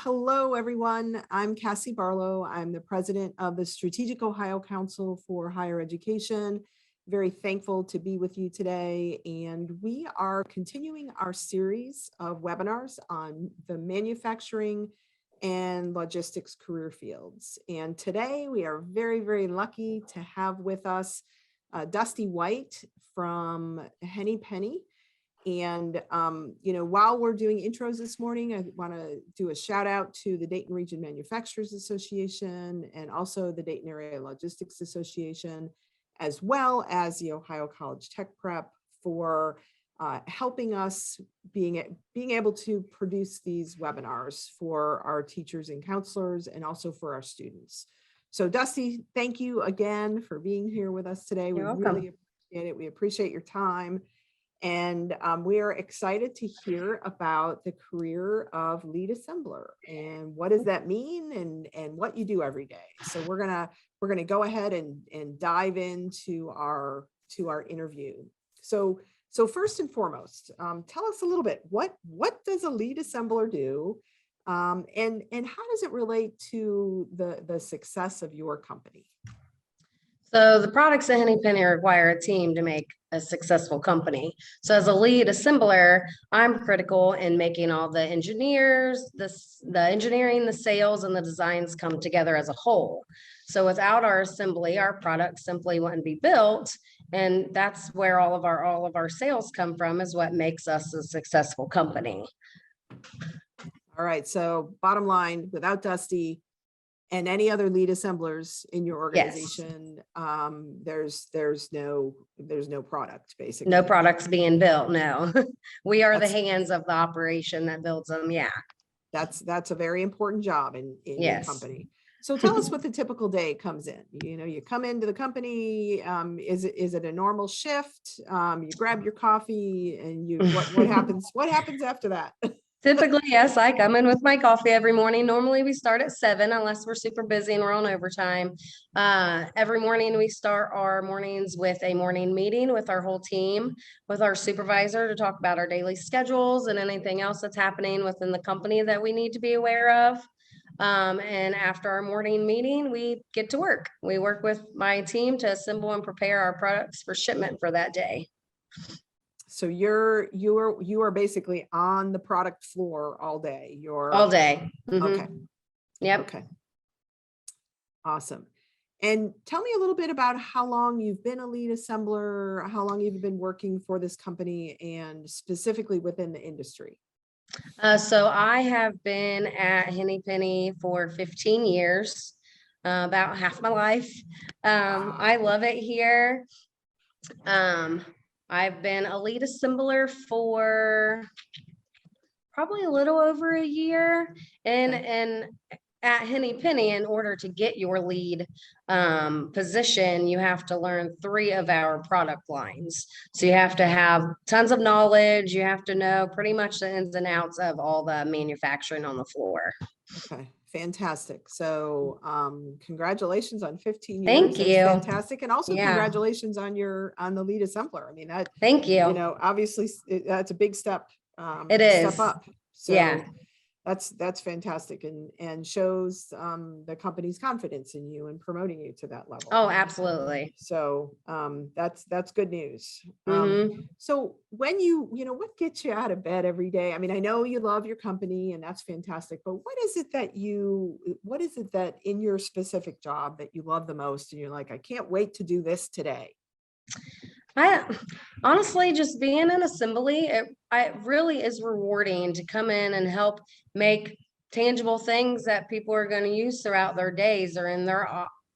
Hello, everyone. I'm Cassie Barlow. I'm the president of the Strategic Ohio Council for Higher Education. Very thankful to be with you today. And we are continuing our series of webinars on the manufacturing and logistics career fields. And today we are very, very lucky to have with us Dusty White from Henny Penny. And, while we're doing intros this morning, I want to do a shout out to the Dayton Region Manufacturers Association and also the Dayton Area Logistics Association, as well as the Ohio College Tech Prep for helping us being able to produce these webinars for our teachers and counselors and also for our students. So Dusty, thank you again for being here with us today. We really appreciate it. We appreciate your time. And we are excited to hear about the career of lead assembler and what does that mean and what you do every day. So we're gonna go ahead and dive into our interview. So first and foremost, tell us a little bit, what does a lead assembler do, and how does it relate to the success of your company? So the products at Henny Penny require a team to make a successful company. So as a lead assembler, I'm critical in making all the engineers, the engineering, the sales, and the designs come together as a whole. So without our assembly, our product simply wouldn't be built. And that's where all of our sales come from, is what makes us a successful company. All right. So bottom line, without Dusty and any other lead assemblers in your organization, yes. there's no product, basically. No products being built. No, we are the hands of the operation that builds them. Yeah. That's a very important job in yes. your company. So tell us what the typical day comes in. You come into the company. Is it a normal shift? You grab your coffee and what happens? What happens after that? Typically, yes, I come in with my coffee every morning. Normally we start at 7 unless we're super busy and we're on overtime. Every morning we start our mornings with a morning meeting with our whole team, with our supervisor, to talk about our daily schedules and anything else that's happening within the company that we need to be aware of. And after our morning meeting, we get to work. We work with my team to assemble and prepare our products for shipment for that day. So you are basically on the product floor all day. All day. Mm-hmm. Okay. Yep. Okay. Awesome. And tell me a little bit about how long you've been a lead assembler, how long you've been working for this company, and specifically within the industry. So I have been at Henny Penny for 15 years, about half my life. Wow. I love it here. I've been a lead assembler for probably a little over a year, and at Henny Penny, in order to get your lead position, you have to learn 3 of our product lines. So you have to have tons of knowledge. You have to know pretty much the ins and outs of all the manufacturing on the floor. Okay. Fantastic. So congratulations on 15 years. Thank you. That's fantastic. And also congratulations on the lead assembler. I mean, that, thank you. Obviously that's a big step. It is. Step up. So yeah. That's fantastic and shows the company's confidence in you and promoting you to that level. Oh, absolutely. So that's good news. Mm-hmm. So when what gets you out of bed every day? I mean, I know you love your company and that's fantastic, but what is it that in your specific job that you love the most and you're like, I can't wait to do this today? I honestly, just being in assembly, it really is rewarding to come in and help make tangible things that people are going to use throughout their days or in their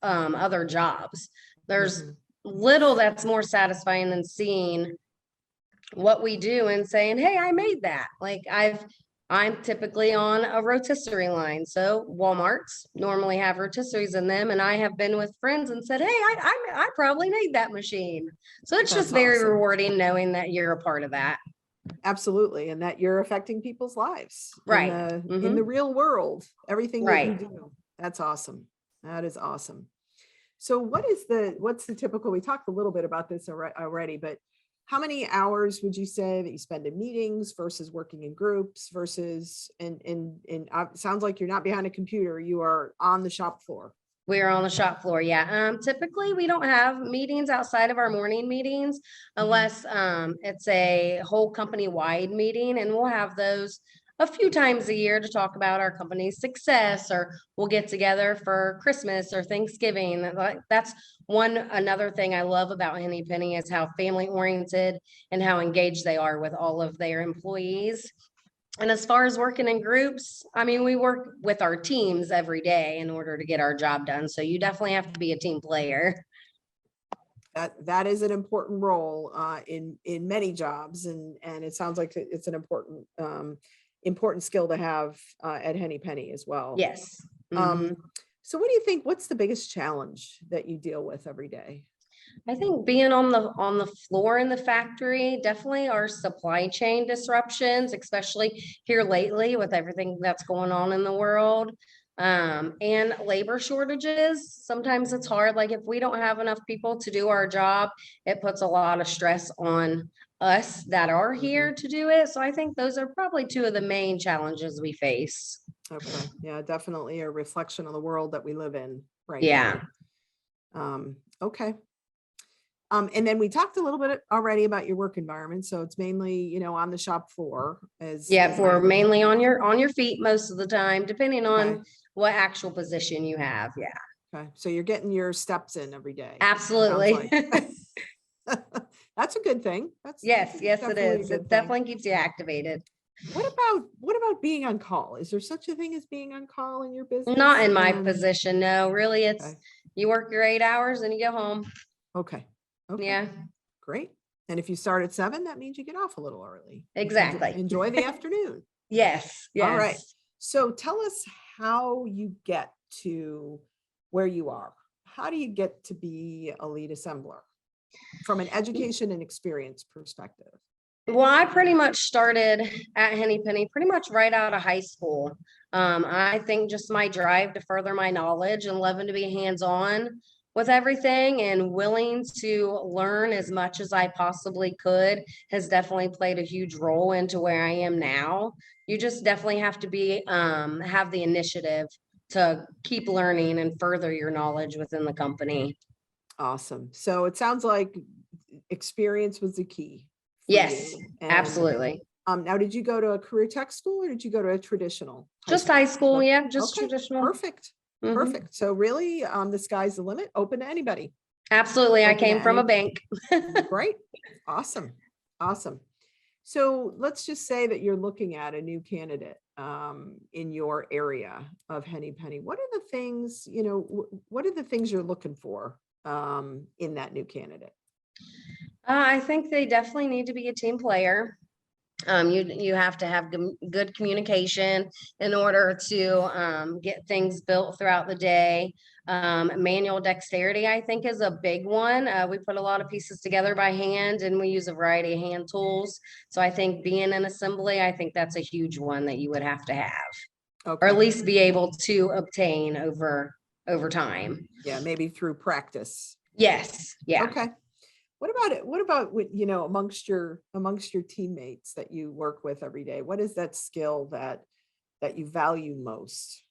other jobs. There's little that's more satisfying than seeing what we do and saying, hey, I made that. Like I'm typically on a rotisserie line. So Walmarts normally have rotisseries in them. And I have been with friends and said, hey, I probably made that machine. So it's just very awesome. Rewarding knowing that you're a part of that. Absolutely. And that you're affecting people's lives. Right. In the real world, everything that right. you do. That's awesome. That is awesome. So what's the typical, we talked a little bit about this already, but how many hours would you say that you spend in meetings versus working in groups versus, sounds like you're not behind a computer, you are on the shop floor. We're on the shop floor. Yeah. Typically we don't have meetings outside of our morning meetings unless it's a whole company wide meeting, and we'll have those a few times a year to talk about our company's success, or we'll get together for Christmas or Thanksgiving. That's another thing I love about Henny Penny is how family oriented and how engaged they are with all of their employees. And as far as working in groups, I mean, we work with our teams every day in order to get our job done. So you definitely have to be a team player. That is an important role in many jobs, and it sounds like it's an important skill to have at Henny Penny as well. Yes. So what do you think, what's the biggest challenge that you deal with every day? I think being on the floor in the factory, definitely our supply chain disruptions, especially here lately with everything that's going on in the world. And labor shortages. Sometimes it's hard. Like if we don't have enough people to do our job, it puts a lot of stress on us that are here to do it. So I think those are probably two of the main challenges we face. Okay. Yeah, definitely a reflection of the world that we live in right Yeah. now. Okay. And then we talked a little bit already about your work environment. So it's mainly, on the shop floor Yeah, we're mainly on your feet most of the time, depending on Okay. what actual position you have. Yeah, Okay. So you're getting your steps in every day. absolutely. That's a good thing. Yes, it definitely a is. good It thing. definitely keeps you activated. What about being on call? Is there such a thing as being on call in your business? Not in my position, no. Really, it's Okay. you work your 8 hours and you go home. Okay. Yeah, Great. And if you start at 7, that means you get off a little early. exactly. Enjoy the afternoon. Yes, All right. yes. So tell us how you get to where you are. How do you get to be a lead assembler from an education and experience perspective? Well, I pretty much started at Henny Penny pretty much right out of high school. I think just my drive to further my knowledge and loving to be hands-on with everything and willing to learn as much as I possibly could has definitely played a huge role into where I am now. You just definitely have to be have the initiative to keep learning and further your knowledge within the company. Awesome. So it sounds like experience was the key for Yes, you. And, absolutely. now, did you go to a career tech school or did you go to a traditional? Just high school, Okay. yeah, just Okay, traditional. Perfect. Mhm. Perfect. So really, the sky's the limit, open to anybody. Absolutely. I Open to came from a any- bank. Great. Awesome. Awesome. So let's just say that you're looking at a new candidate in your area of Henny Penny. What are the things, what are the things you're looking for in that new candidate? I think they definitely need to be a team player. You have to have good communication in order to get things built throughout the day. Manual dexterity, I think, is a big one. We put a lot of pieces together by hand, and we use a variety of hand tools. So I think being in assembly, I think that's a huge one that you would have to have, or Okay. at least be able to obtain over time. Yeah, maybe through practice. Yes. Yeah. Okay. What about it? What about amongst your teammates that you work with every day? What is that skill that you value most?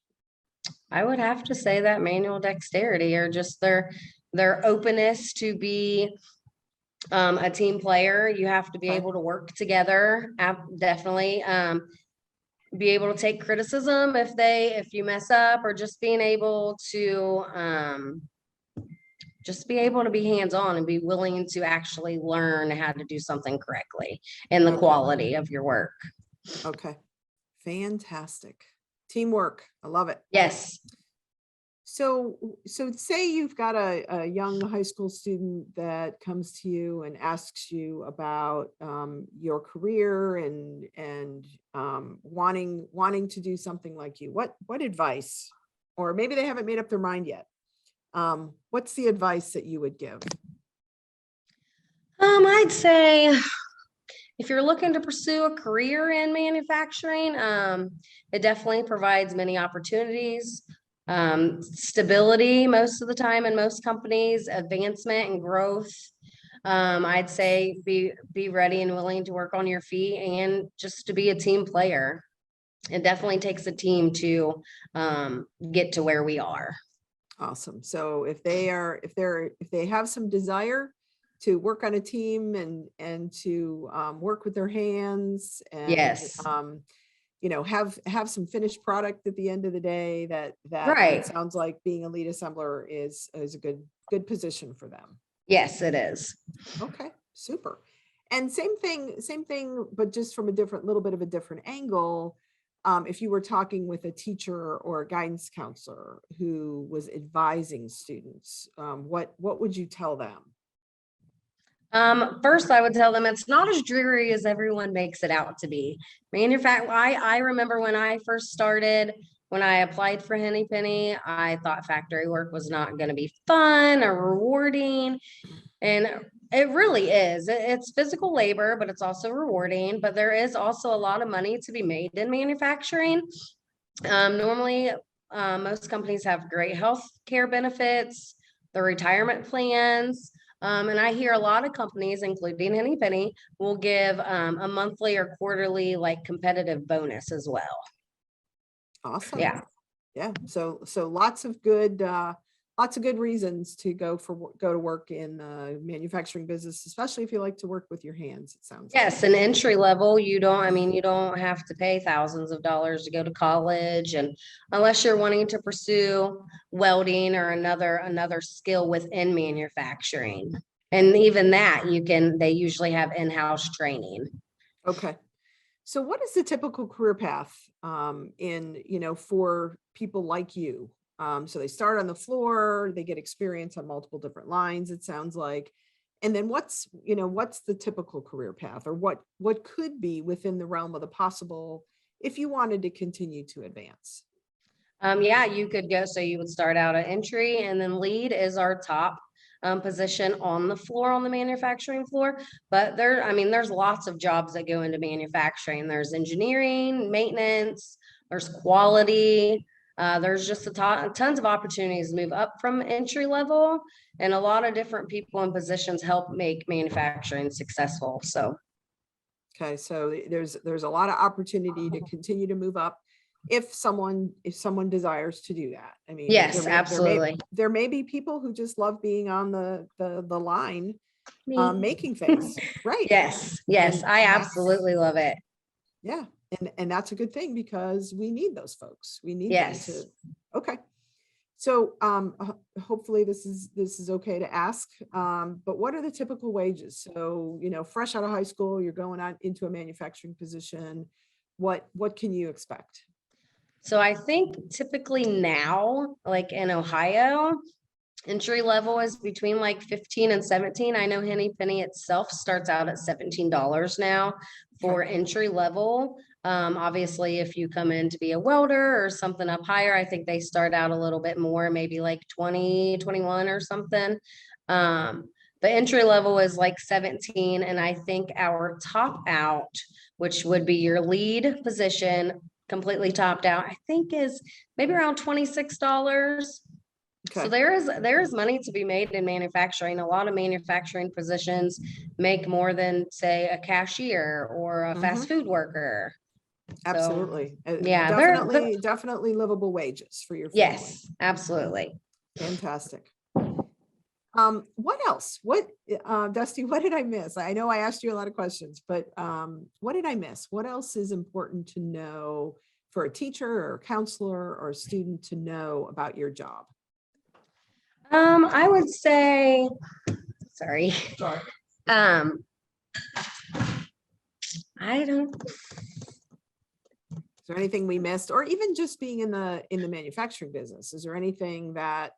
I would have to say that manual dexterity, or just their openness to be a team player. You have to be Okay. able to work together. Definitely be able to take criticism if you mess up, or just being able to be hands-on and be willing to actually learn how to do something correctly and the Okay. quality of your work. Okay. Fantastic. Teamwork. I love it. Yes. So say you've got a young high school student that comes to you and asks you about your career and wanting to do something like you. What advice, or maybe they haven't made up their mind yet. What's the advice that you would give? I'd say if you're looking to pursue a career in manufacturing, it definitely provides many opportunities, stability most of the time in most companies, advancement and growth. I'd say be ready and willing to work on your feet and just to be a team player. It definitely takes a team to get to where we are. Awesome. So if they have some desire to work on a team and to work with their hands and Yes. have some finished product at the end of the day, that Right. it sounds like being a lead assembler is a good position for them. Yes, it is. Okay, super. And same thing, but just from a little bit of a different angle. If you were talking with a teacher or a guidance counselor who was advising students, what would you tell them? First, I would tell them it's not as dreary as everyone makes it out to be. I remember when I first started, when I applied for Henny Penny, I thought factory work was not going to be fun or rewarding. And it really is. It's physical labor, but it's also rewarding. But there is also a lot of money to be made in manufacturing. Normally, most companies have great health care benefits, the retirement plans. And I hear a lot of companies, including Henny Penny, will give a monthly or quarterly like competitive bonus as well. Awesome. Yeah. Yeah. So lots of good reasons to go to work in the manufacturing business, especially if you like to work with your hands, it sounds like. Yes, an entry level, you don't have to pay thousands of dollars to go to college, and unless you're wanting to pursue welding or another skill within manufacturing. And even that they usually have in-house training. Okay. So what is the typical career path for people like you? So they start on the floor, they get experience on multiple different lines, it sounds like. And then what's the typical career path, or what could be within the realm of the possible if you wanted to continue to advance? Yeah, you could go. So you would start out at entry, and then lead is our top position on the floor, on the manufacturing floor. But there's lots of jobs that go into manufacturing. There's engineering, maintenance, there's quality. There's just tons of opportunities to move up from entry level, and a lot of different people and positions help make manufacturing successful. So. Okay, so there's a lot of opportunity to continue to move up if someone desires to do that. I mean, Yes, absolutely. There may be people who just love being on the line, making things. Right. Yes, And I absolutely love it. Yeah, and that's a good thing, because we need those folks. We need Yes. them to. Okay. So hopefully this is okay to ask, but what are the typical wages? So, fresh out of high school, you're going out into a manufacturing position. What can you expect? So I think typically now, like in Ohio, entry level is between like 15 and 17. I know Henny Penny itself starts out at $17 now for entry level. Obviously, if you come in to be a welder or something up higher, I think they start out a little bit more, maybe like 20, 21 or something. But entry level is like 17. And I think our top out, which would be your lead position, completely topped out, I think is maybe around $26. Okay. So there is money to be made in manufacturing. A lot of manufacturing positions make more than, say, a cashier or a fast food worker. Absolutely. So, yeah, definitely livable wages for your family. Yes, absolutely. Fantastic. What else? Dusty, what did I miss? I know I asked you a lot of questions, but what did I miss? What else is important to know for a teacher or a counselor or a student to know about your job? I would say, sorry. I don't. Is there anything we missed, or even just being in the manufacturing business? Is there anything that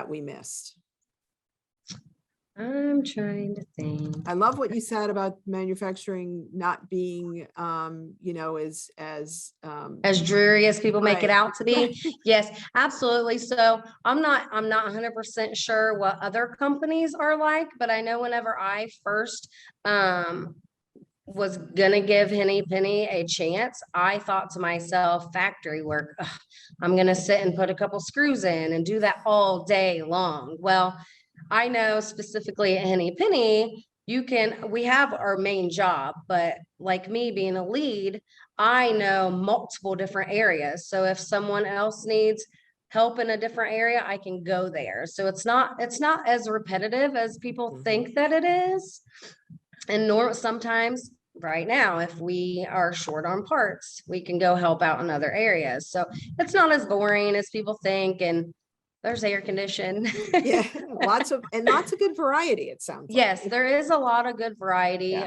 we missed? I'm trying to think. I love what you said about manufacturing not being, as dreary as people make it out to be. Yes, absolutely. So I'm not 100% sure what other companies are like, but I know whenever I first was gonna give Henny Penny a chance, I thought to myself, factory work, I'm gonna sit and put a couple screws in and do that all day long. Well, I know specifically at Henny Penny, we have our main job, but like me being a lead, I know multiple different areas. So if someone else needs help in a different area, I can go there. So it's not as repetitive as people think that it is. And sometimes right now, if we are short on parts, we can go help out in other areas. So it's not as boring as people think. And there's air condition. Yeah, lots of good variety, it sounds like. Yes, there is a lot of good variety.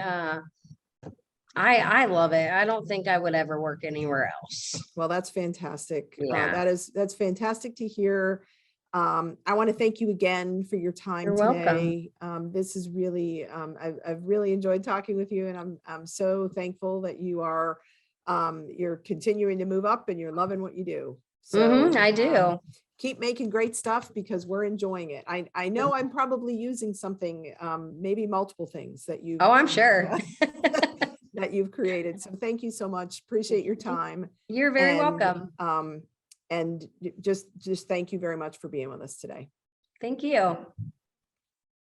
I love it. I don't think I would ever work anywhere else. Well, that's fantastic. Yeah. That's fantastic to hear. I want to thank you again for your time You're today. This is really, I've really enjoyed talking with you, and I'm so thankful that you're continuing to move up and you're loving what you do. So I do. Keep making great stuff because we're enjoying it. I know I'm probably using something, maybe multiple things that you. Oh, I'm sure. That you've created. So thank you so much. Appreciate your time. You're very welcome. And just thank you very much for being with us today. Thank you.